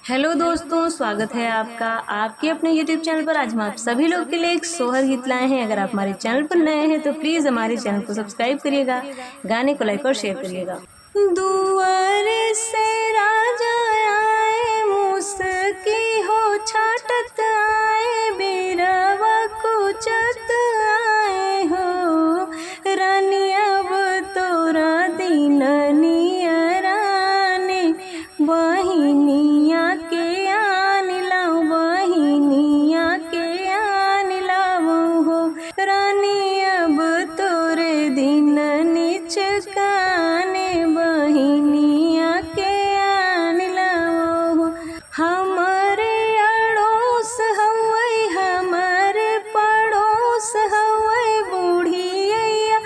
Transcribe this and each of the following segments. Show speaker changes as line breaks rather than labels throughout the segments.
Hello दोस्तों, स्वागत है आपका आपके अपने यूट्यूब चैनल पर। आज हम आप सभी लोग के लिए एक सोहर गीत लाए हैं। अगर आप हमारे चैनल पर नए हैं तो प्लीज़ हमारे चैनल को सब्सक्राइब करिएगा, गाने को लाइक और शेयर करिएगा। दुआर से राजा आए, मुस्की हो छाटत आए, बीरवा कुचत आए हो, रानी अब तोरा दीन नियराने, बहिनिया के आन लाओ, बहिनिया के आन लाओ हो, रानी अब तोरे दिन निचकाने, बहिनिया के आन लाओ हो। हमारे अड़ोस हवै, हमारे पड़ोस हवै, बूढ़िया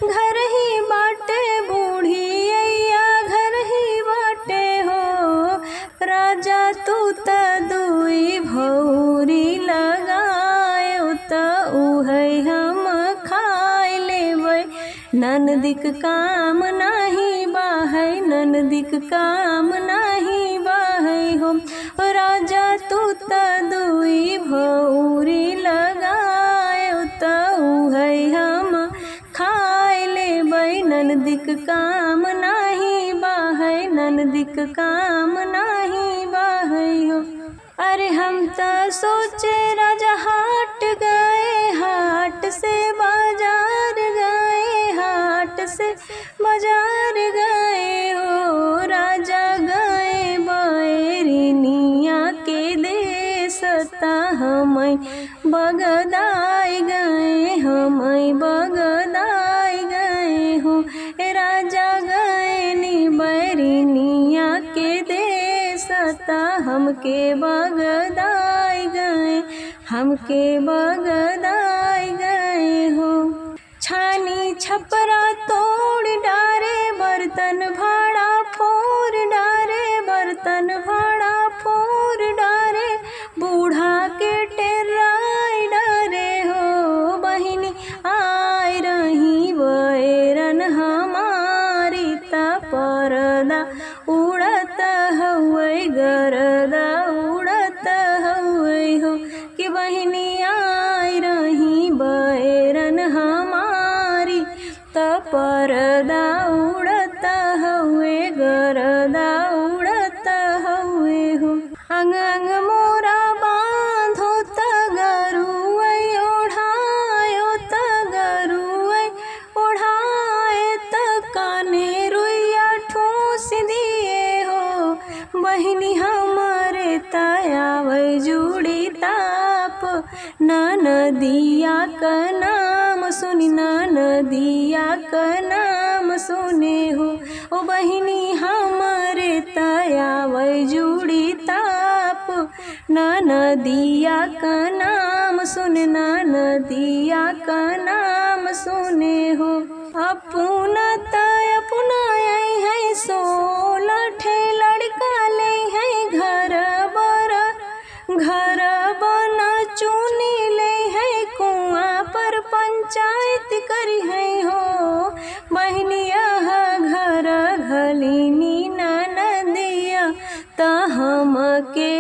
घर ही बाटे, बूढ़िया घर ही बाटे हो, राजा तू त दुई भौरी लगायो त उहै हम खाय लेबै, ननदिक काम नाही बाहै, ननदिक काम नाही बाहै हो, राजा तू त दुई भौरी लगायो त उहै हम खाय लेबै, ननदिक काम नाही बाहै, ननदिक काम नाही बाहै हो। अरे हम त सोचे राजा हाट गए, हाट से बाजार गए, हाट से बाजार गए हो, राजा गए बैरिनिया के देश, ता हमै बगदाई गए, हमै बगदाई गए हो, राजा गए नी बैरिनिया के देश, ता हमके बगदाई गए, हमके बगदाई गए हो। छानी छपरा तोड़ डारे, बर्तन भाड़ा फोड़ डारे, बर्तन भाड़ा फोड़ डारे, बूढ़ा के टेराई डारे हो, बहिनी आय रही बैरन हमारी, ता परदा उड़त हवै, गरदा उड़त हवै हो, कि बहिनी आय रही बैरन हमारी, ता परदा उड़त हवै, गरदा उड़त हवै हो। अंग अंग मोरा बांधो त गरुवै ओढ़ायो, त गरुवै ओढ़ाए, त काने रुइया ठूस दिए हो, बहिनी हमारे तयावै जुड़ी ताप, ननदिया का नाम सुनी, ननदिया का नाम सुने हो, ओ बहिनी हमारे तयावै जुड़ी ताप, ननदिया का नाम सुन, ननदिया का नाम सुने हो। अपना तय अपना आई है, 16 ठे लड़का ले है, घर बना चुनी ले है, कुआं पर पंचायत करी है हो, बहनिया घर घलिनी ननदिया, ता हमके